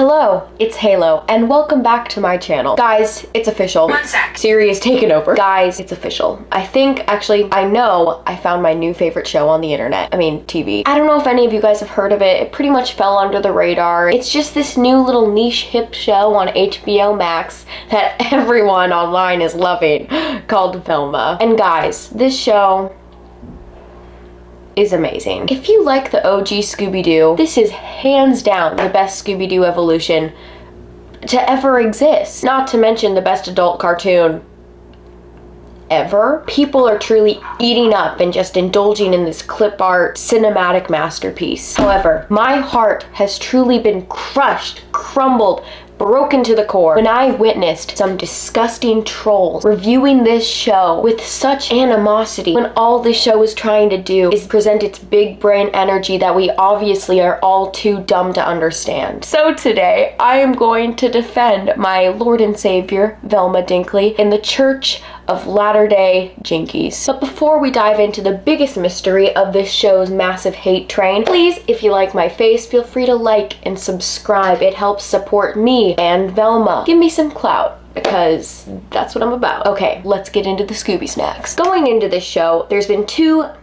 Hello, it's Halo, and welcome back to my channel. Guys, it's official. One sec. Siri is taking over. Guys, it's official. I know I found my new favorite show on the internet. I mean, TV. I don't know if any of you guys have heard of it. It pretty much fell under the radar. It's just this new little niche hip show on HBO Max that everyone online is loving, called Velma. And guys, this show is amazing. If you like the OG Scooby-Doo, this is hands down the best Scooby-Doo evolution to ever exist. Not to mention the best adult cartoon ever. People are truly eating up and just indulging in this clip art cinematic masterpiece. However, my heart has truly been crushed, crumbled, broken to the core when I witnessed some disgusting trolls reviewing this show with such animosity when all this show is trying to do is present its big brain energy that we obviously are all too dumb to understand. So today, I am going to defend my Lord and Savior, Velma Dinkley, in the Church of Latter-day Jinkies. But before we dive into the biggest mystery of this show's massive hate train, please, if you like my face, feel free to like and subscribe. It helps support me and Velma. Give me some clout, because that's what I'm about. Okay, let's get into the Scooby Snacks. Going into this show, there's been two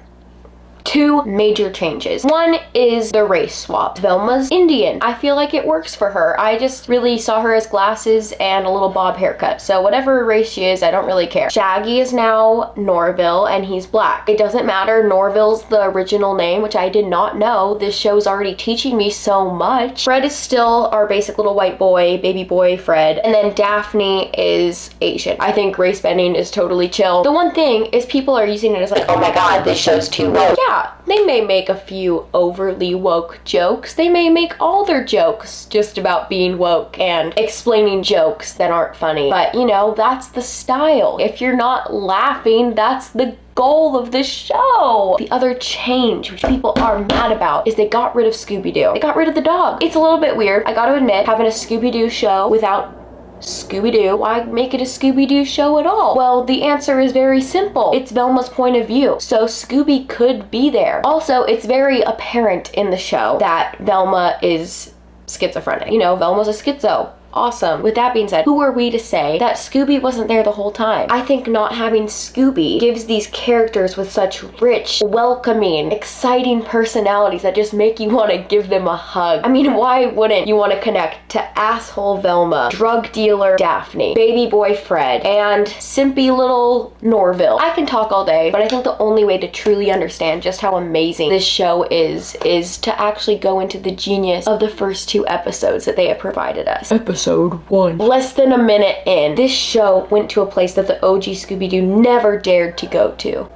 major changes. One is the race swap. Velma's Indian. I feel like it works for her. I just really saw her as glasses and a little bob haircut. So whatever race she is, I don't really care. Shaggy is now Norville and he's black. It doesn't matter. Norville's the original name, which I did not know. This show's already teaching me so much. Fred is still our basic little white boy, baby boy Fred. And then Daphne is Asian. I think race bending is totally chill. The one thing is people are using it as like, oh my god, this show's too woke. Yeah, they may make a few overly woke jokes. They may make all their jokes just about being woke and explaining jokes that aren't funny. But, you know, that's the style. If you're not laughing, that's the goal of this show. The other change, which people are mad about, is they got rid of Scooby-Doo. They got rid of the dog. It's a little bit weird, I gotta admit, having a Scooby-Doo show without Scooby-Doo. Why make it a Scooby-Doo show at all? Well, the answer is very simple. It's Velma's point of view, so Scooby could be there. Also, it's very apparent in the show that Velma is schizophrenic. You know, Velma's a schizo. Awesome. With that being said, who are we to say that Scooby wasn't there the whole time? I think not having Scooby gives these characters with such rich, welcoming, exciting personalities that just make you want to give them a hug. I mean, why wouldn't you want to connect to asshole Velma, drug dealer Daphne, baby boy Fred, and simpy little Norville? I can talk all day, but I think the only way to truly understand just how amazing this show is to actually go into the genius of the first two episodes that they have provided us. Episode 1. Less than a minute in, this show went to a place that the OG Scooby-Doo never dared to go to.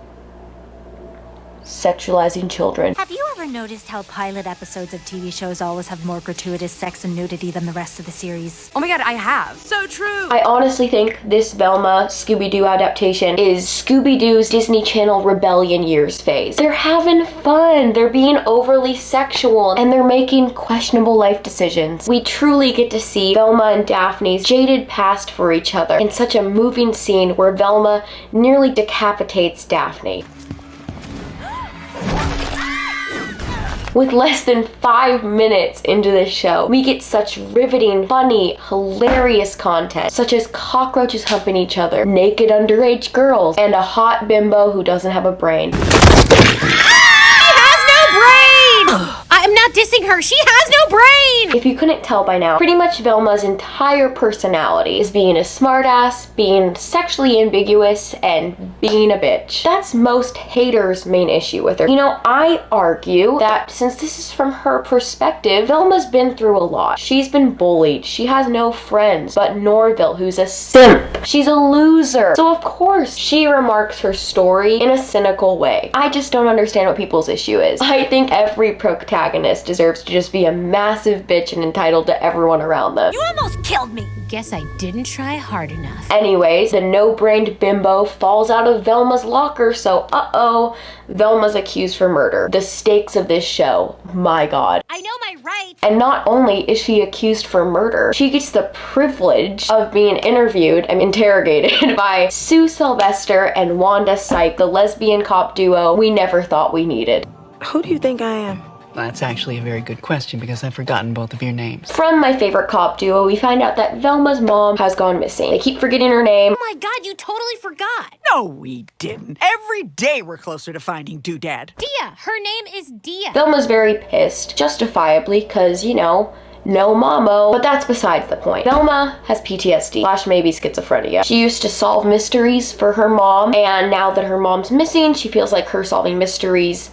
Sexualizing children. Have you ever noticed how pilot episodes of TV shows always have more gratuitous sex and nudity than the rest of the series? Oh my god, I have. So true. I honestly think this Velma Scooby-Doo adaptation is Scooby-Doo's Disney Channel rebellion years phase. They're having fun, they're being overly sexual, and they're making questionable life decisions. We truly get to see Velma and Daphne's jaded past for each other in such a moving scene where Velma nearly decapitates Daphne. With less than 5 minutes into this show, we get such riveting, funny, hilarious content, such as cockroaches humping each other, naked underage girls, and a hot bimbo who doesn't have a brain. I'm not dissing her. She has no brain! If you couldn't tell by now, pretty much Velma's entire personality is being a smartass, being sexually ambiguous, and being a bitch. That's most haters' main issue with her. You know, I argue that since this is from her perspective, Velma's been through a lot. She's been bullied. She has no friends but Norville, who's a simp. She's a loser. So of course, she remarks her story in a cynical way. I just don't understand what people's issue is. I think every protagonist deserves to just be a massive bitch and entitled to everyone around them. You almost killed me. Guess I didn't try hard enough. Anyways, the no-brained bimbo falls out of Velma's locker, so uh-oh, Velma's accused for murder. The stakes of this show, my god. I know my rights. And not only is she accused for murder, she gets the privilege of being interrogated by Sue Sylvester and Wanda Sykes, the lesbian cop duo we never thought we needed. Who do you think I am? That's actually a very good question because I've forgotten both of your names. From my favorite cop duo, we find out that Velma's mom has gone missing. They keep forgetting her name. Oh my god, you totally forgot. No, we didn't. Every day we're closer to finding Doodad. Dia. Her name is Dia. Velma's very pissed, justifiably, because, you know, no mamo, but that's besides the point. Velma has PTSD / maybe schizophrenia. She used to solve mysteries for her mom, and now that her mom's missing, she feels like her solving mysteries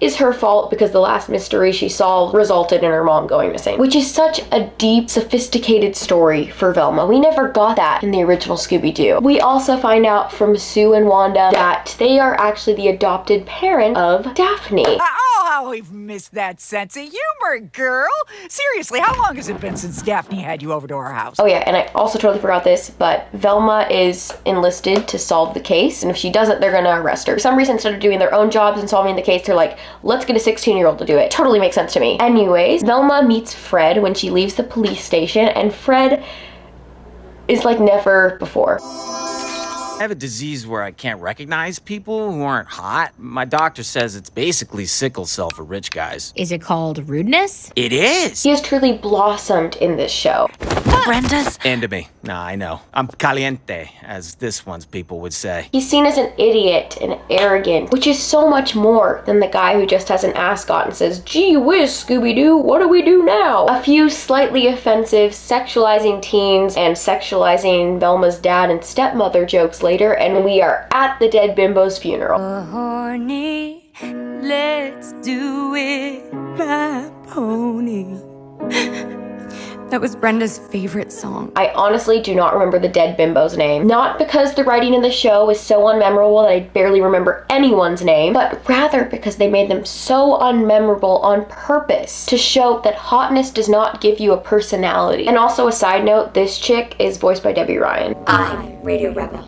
is her fault because the last mystery she solved resulted in her mom going missing, which is such a deep, sophisticated story for Velma. We never got that in the original Scooby-Doo. We also find out from Sue and Wanda that they are actually the adopted parent of Daphne. Oh, how we've missed that sense of humor, girl. Seriously, how long has it been since Daphne had you over to our house? Oh yeah, and I also totally forgot this, but Velma is enlisted to solve the case, and if she doesn't, they're gonna arrest her. For some reason, instead of doing their own jobs and solving the case, they're like, let's get a 16-year-old to do it. Totally makes sense to me. Anyways, Velma meets Fred when she leaves the police station, and Fred is like never before. I have a disease where I can't recognize people who aren't hot. My doctor says it's basically sickle cell for rich guys. Is it called rudeness? It is! He has truly blossomed in this show. Brenda's. And to me. Nah, I know. I'm caliente, as this one's people would say. He's seen as an idiot and arrogant, which is so much more than the guy who just has an ascot and says, gee whiz, Scooby-Doo, what do we do now? A few slightly offensive sexualizing teens and sexualizing Velma's dad and stepmother jokes later, and we are at the dead bimbo's funeral. Horny, let's do it, my pony. That was Brenda's favorite song. I honestly do not remember the dead bimbo's name. Not because the writing in the show is so unmemorable that I barely remember anyone's name, but rather because they made them so unmemorable on purpose to show that hotness does not give you a personality. And also a side note, this chick is voiced by Debbie Ryan. I'm Radio Rebel.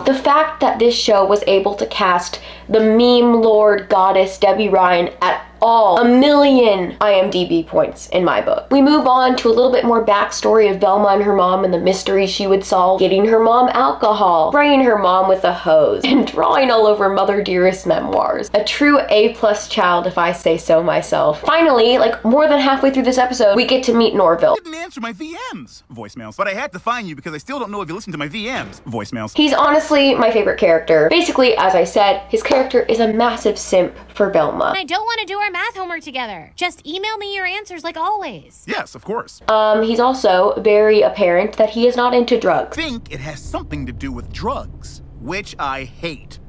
The fact that this show was able to cast the meme lord goddess Debbie Ryan at all, 1 million IMDb points in my book. We move on to a little bit more backstory of Velma and her mom and the mysteries she would solve, getting her mom alcohol, spraying her mom with a hose, and drawing all over Mother Dearest's memoirs. A true A+ child, if I say so myself. Finally, like more than halfway through this episode, we get to meet Norville. Didn't answer my VMs voicemails, but I had to find you because I still don't know if you listened to my VMs voicemails. He's honestly my favorite character. Basically, as I said, his character is a massive simp for Velma. I don't want to do our math homework together. Just email me your answers like always. Yes, of course. He's also very apparent that he is not into drugs. I think it has something to do with drugs, which I hate.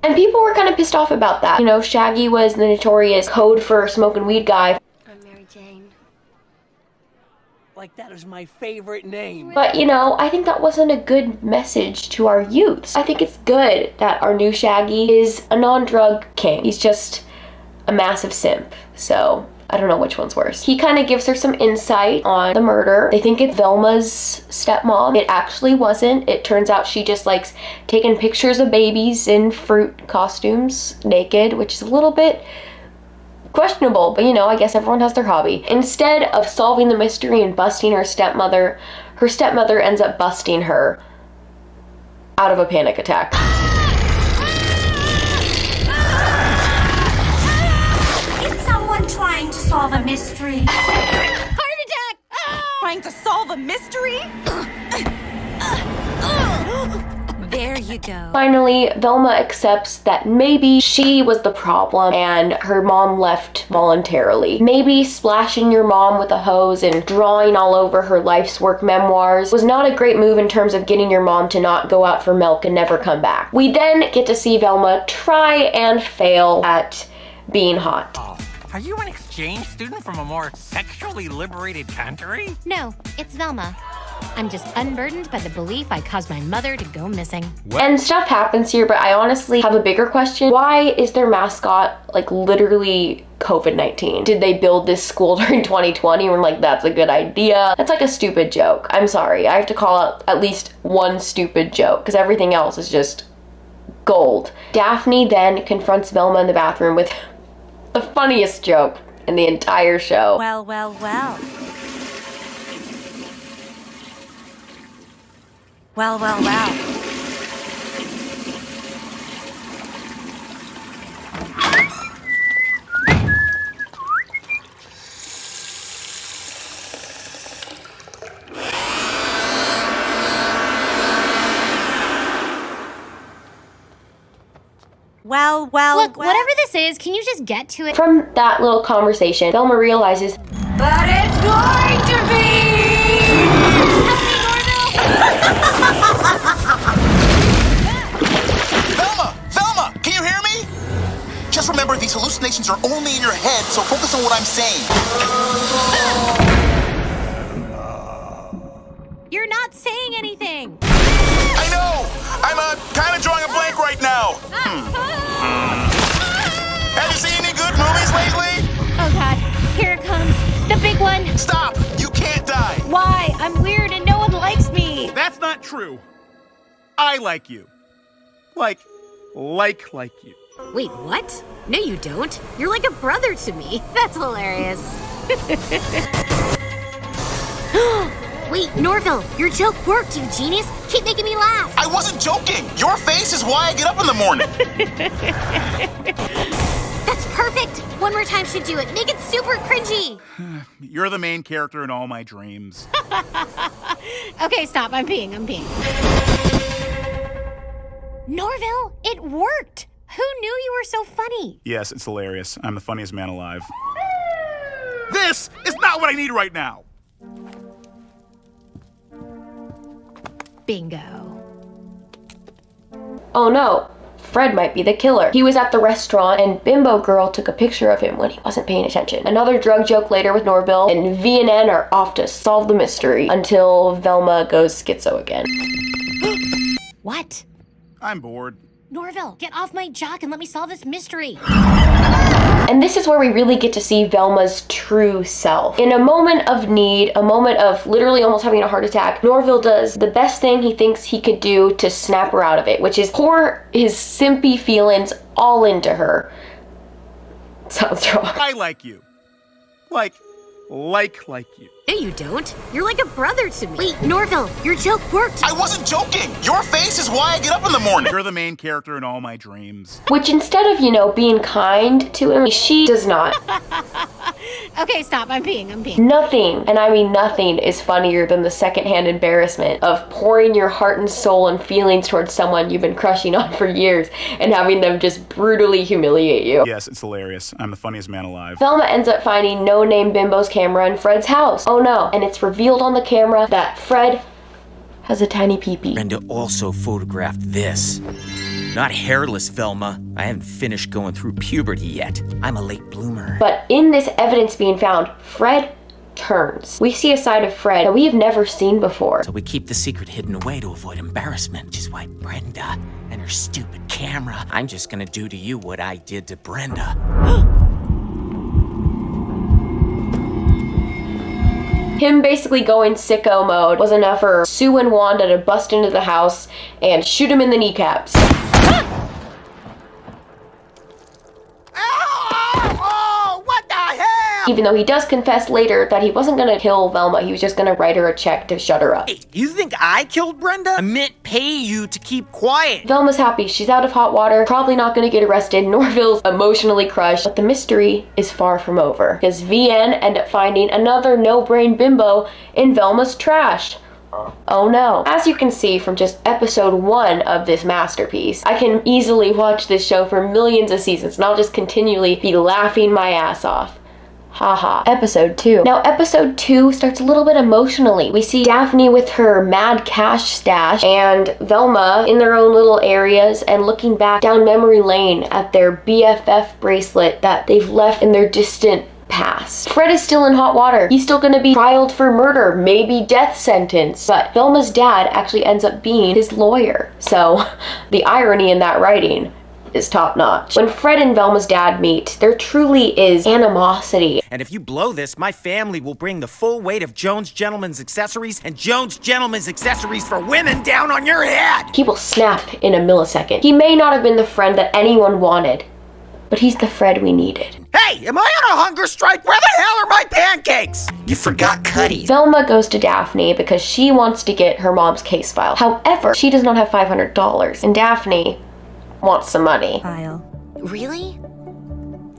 And people were kind of pissed off about that. You know, Shaggy was the notorious code for smoking weed guy. I'm Mary Jane. Like, that is my favorite name. But, you know, I think that wasn't a good message to our youths. I think it's good that our new Shaggy is a non-drug king. He's just a massive simp. So, I don't know which one's worse. He kind of gives her some insight on the murder. They think it's Velma's stepmom. It actually wasn't. It turns out she just likes taking pictures of babies in fruit costumes, naked, which is a little bit questionable, but you know, I guess everyone has their hobby. Instead of solving the mystery and busting her stepmother ends up busting her out of a panic attack. Is someone trying to solve a mystery? Heart attack! Trying to solve a mystery? There you go. Finally, Velma accepts that maybe she was the problem and her mom left voluntarily. Maybe splashing your mom with a hose and drawing all over her life's work memoirs was not a great move in terms of getting your mom to not go out for milk and never come back. We then get to see Velma try and fail at being hot. Are you an exchange student from a more sexually liberated country? No, it's Velma. I'm just unburdened by the belief I caused my mother to go missing. And stuff happens here, but I honestly have a bigger question. Why is their mascot like literally COVID-19? Did they build this school during 2020 and we're like, that's a good idea? That's like a stupid joke. I'm sorry. I have to call out at least one stupid joke because everything else is just gold. Daphne then confronts Velma in the bathroom with the funniest joke in the entire show. Well, well, well. Well, well, well. Well. Look, whatever this is, can you just get to it? From that little conversation, Velma realizes, But it's going to be! Velma! Can you hear me? Just remember, these hallucinations are only in your head, so focus on what I'm saying. You're not saying anything. I know! I'm kind of drawing a blank right now. Have you seen any good movies lately? Oh God, here it comes. The big one. Stop! You can't die! Why? I'm weird and no one likes me. That's not true. I like you. Like you. Wait, what? No, you don't. You're like a brother to me. That's hilarious. Wait, Norville, your joke worked, you genius. Keep making me laugh. I wasn't joking! Your face is why I get up in the morning! That's perfect. One more time should do it. Make it super cringy. You're the main character in all my dreams. Okay, stop. I'm peeing. Norville, it worked. Who knew you were so funny? Yes, it's hilarious. I'm the funniest man alive. This is not what I need right now! Bingo. oh no, Fred might be the killer. He was at the restaurant and Bimbo Girl took a picture of him when he wasn't paying attention. Another drug joke later with Norville, and V and N are off to solve the mystery until Velma goes schizo again. What? I'm bored. Norville, get off my jock and let me solve this mystery. And this is where we really get to see Velma's true self. In a moment of need, a moment of literally almost having a heart attack, Norville does the best thing he thinks he could do to snap her out of it, which is pour his simpy feelings all into her. Sounds wrong. I like you. Like you. No, you don't. You're like a brother to me. Wait, Norville, your joke worked. I wasn't joking! Your face is why I get up in the morning! You're the main character in all my dreams. Which instead of, being kind to him, she does not. Okay, stop. I'm peeing. Nothing, and I mean nothing, is funnier than the secondhand embarrassment of pouring your heart and soul and feelings towards someone you've been crushing on for years and having them just brutally humiliate you. Yes, it's hilarious. I'm the funniest man alive. Velma ends up finding no-name Bimbo's camera in Fred's house. Oh no, and it's revealed on the camera that Fred has a tiny peepee. Brenda also photographed this. Not hairless Velma. I haven't finished going through puberty yet. I'm a late bloomer. But in this evidence being found, Fred turns. We see a side of Fred that we have never seen before. So we keep the secret hidden away to avoid embarrassment, which is why Brenda and her stupid camera. I'm just gonna do to you what I did to Brenda. Him basically going sicko mode was enough for Sue and Wanda to bust into the house and shoot him in the kneecaps. Oh, what the hell? Even though he does confess later that he wasn't gonna kill Velma, he was just gonna write her a check to shut her up. Hey, you think I killed Brenda? I meant pay you to keep quiet. Velma's happy. She's out of hot water, probably not gonna get arrested. Norville's emotionally crushed, but the mystery is far from over, because VN end up finding another no-brain bimbo in Velma's trash. Oh no. As you can see from just episode 1 of this masterpiece, I can easily watch this show for millions of seasons and I'll just continually be laughing my ass off. Haha. Episode 2. Now, episode 2 starts a little bit emotionally. We see Daphne with her mad cash stash and Velma in their own little areas and looking back down memory lane at their BFF bracelet that they've left in their distant past. Fred is still in hot water. He's still gonna be trialed for murder, maybe death sentence, but Velma's dad actually ends up being his lawyer. So, the irony in that writing is top notch. When Fred and Velma's dad meet, there truly is animosity. And if you blow this, my family will bring the full weight of Jones Gentleman's accessories and Jones Gentleman's accessories for women down on your head! He will snap in a millisecond. He may not have been the friend that anyone wanted, but he's the Fred we needed. Hey, am I on a hunger strike? Where the hell are my pancakes? You forgot Cuddy. Velma goes to Daphne because she wants to get her mom's case file. However, she does not have $500, and Daphne wants some money. File. Really?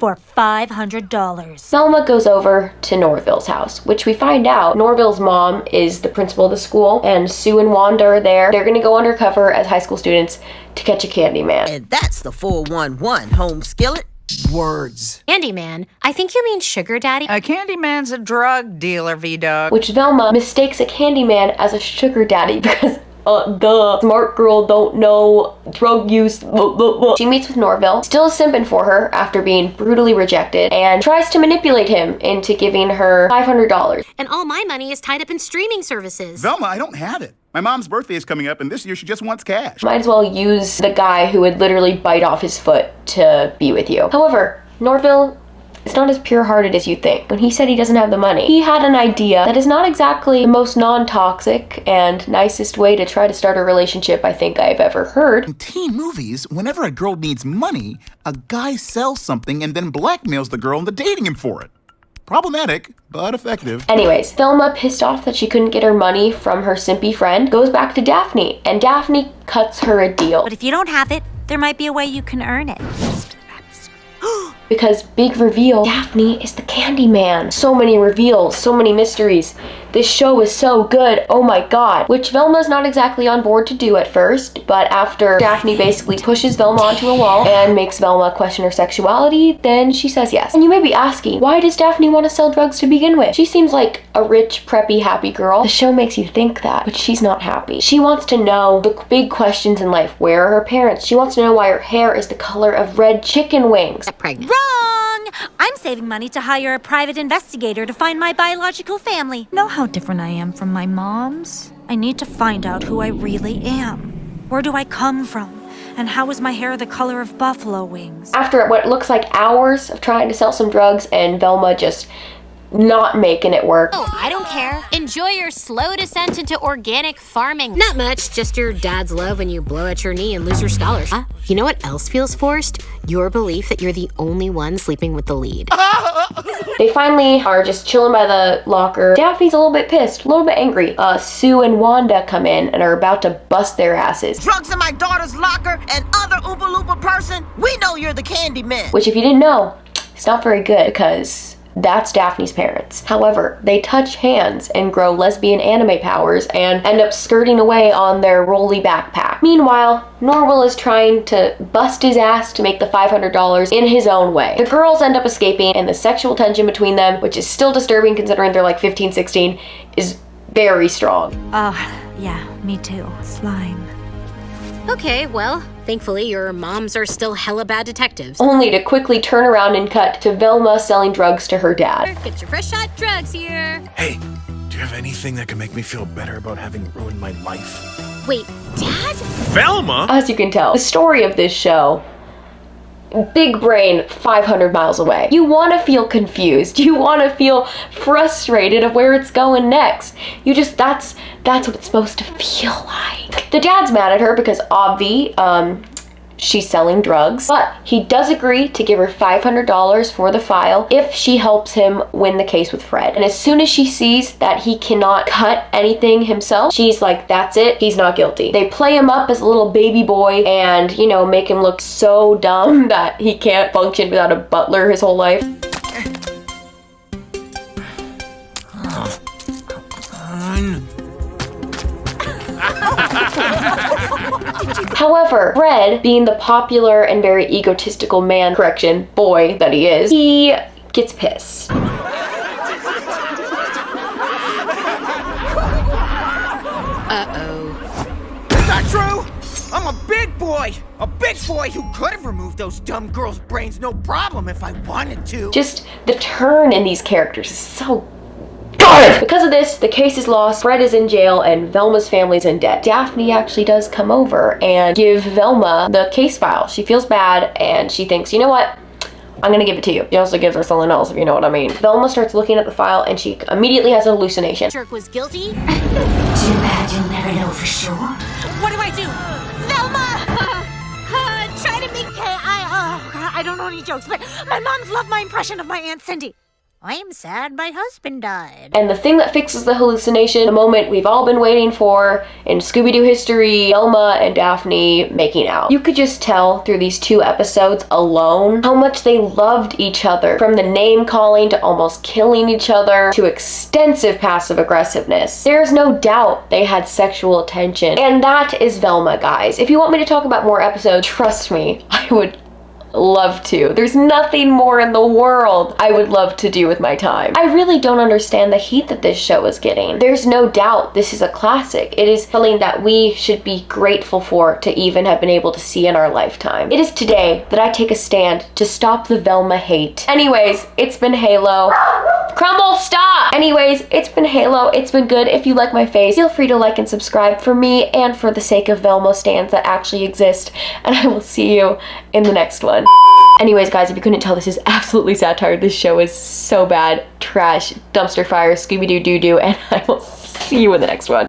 for $500. Velma goes over to Norville's house, which we find out Norville's mom is the principal of the school, and Sue and Wanda are there. They're gonna go undercover as high school students to catch a Candyman. And that's the 411 home skillet. Words. Candyman? I think you mean sugar daddy. A Candyman's a drug dealer, V-Dog. Which Velma mistakes a Candyman as a sugar daddy because smart girl don't know drug use. She meets with Norville, still simping for her after being brutally rejected, and tries to manipulate him into giving her $500. And all my money is tied up in streaming services. Velma, I don't have it. My mom's birthday is coming up, and this year she just wants cash. Might as well use the guy who would literally bite off his foot to be with you. However, Norville is not as pure-hearted as you think. When he said he doesn't have the money, he had an idea that is not exactly the most non-toxic and nicest way to try to start a relationship I think I've ever heard. In teen movies, whenever a girl needs money, a guy sells something and then blackmails the girl into dating him for it. Problematic, but effective. Anyways, Velma, pissed off that she couldn't get her money from her simpy friend, goes back to Daphne, and Daphne cuts her a deal. But if you don't have it, there might be a way you can earn it. Because big reveal, Daphne is the Candyman. So many reveals, so many mysteries. This show is so good, oh my god. Which Velma's not exactly on board to do at first, but after Daphne basically pushes Velma onto a wall and makes Velma question her sexuality, then she says yes. And you may be asking, why does Daphne want to sell drugs to begin with? She seems like a rich, preppy, happy girl. The show makes you think that, but she's not happy. She wants to know the big questions in life. Where are her parents? She wants to know why her hair is the color of red chicken wings. Pregnant. Wrong! I'm saving money to hire a private investigator to find my biological family. Know how different I am from my mom's? I need to find out who I really am. Where do I come from? And how is my hair the color of buffalo wings? After what looks like hours of trying to sell some drugs and Velma just not making it work. Oh, I don't care. Enjoy your slow descent into organic farming. Not much, just your dad's love when you blow at your knee and lose your scholarship. You know what else feels forced? Your belief that you're the only one sleeping with the lead. They finally are just chilling by the locker. Daphne's a little bit pissed, a little bit angry. Sue and Wanda come in and are about to bust their asses. Drugs in my daughter's locker and other Oompa Loompa person? We know you're the Candyman. Which, if you didn't know, it's not very good because that's Daphne's parents. However, they touch hands and grow lesbian anime powers and end up skirting away on their rolly backpack. Meanwhile, Norville is trying to bust his ass to make the $500 in his own way. The girls end up escaping, and the sexual tension between them, which is still disturbing considering they're like 15, 16, is very strong. Oh, yeah, me too. Slime. Okay, well, thankfully your moms are still hella bad detectives. Only to quickly turn around and cut to Velma selling drugs to her dad. Get your fresh shot drugs here. Hey, do you have anything that can make me feel better about having ruined my life? Wait, Dad? Velma? As you can tell, the story of this show, big brain 500 miles away. You want to feel confused. You want to feel frustrated of where it's going next. You just, that's what it's supposed to feel like. The dad's mad at her because Obvi, she's selling drugs, but he does agree to give her $500 for the file if she helps him win the case with Fred. And as soon as she sees that he cannot cut anything himself, she's like, that's it, he's not guilty. They play him up as a little baby boy and, you know, make him look so dumb that he can't function without a butler his whole life. However, Fred, being the popular and very egotistical boy that he is, he gets pissed. Is that true? I'm a big boy! A big boy who could have removed those dumb girls' brains no problem if I wanted to. Just the turn in these characters is so good! Because of this, the case is lost, Fred is in jail, and Velma's family's in debt. Daphne actually does come over and give Velma the case file. She feels bad, and she thinks, you know what? I'm gonna give it to you. She also gives her something else, if you know what I mean. Velma starts looking at the file, and she immediately has a hallucination. Jerk was guilty? Too bad you'll never know for sure. What do I do? Velma! Try to make... I don't know any jokes, but my moms love my impression of my Aunt Cindy. I'm sad my husband died. And the thing that fixes the hallucination, the moment we've all been waiting for in Scooby-Doo history, Velma and Daphne making out. You could just tell through these 2 episodes alone how much they loved each other. From the name calling to almost killing each other to extensive passive aggressiveness. There's no doubt they had sexual tension. And that is Velma, guys. If you want me to talk about more episodes, trust me, I would love to. There's nothing more in the world I would love to do with my time. I really don't understand the heat that this show is getting. There's no doubt this is a classic. It is something that we should be grateful for to even have been able to see in our lifetime. It is today that I take a stand to stop the Velma hate. Anyways, it's been Halo. Crumble, stop! Anyways, it's been Halo. It's been good. If you like my face, feel free to like and subscribe for me and for the sake of Velma stands that actually exist. And I will see you in the next one. Anyways, guys, if you couldn't tell, this is absolutely satire. This show is so bad. Trash, dumpster fire, Scooby-Doo doo-doo, and I will see you in the next one.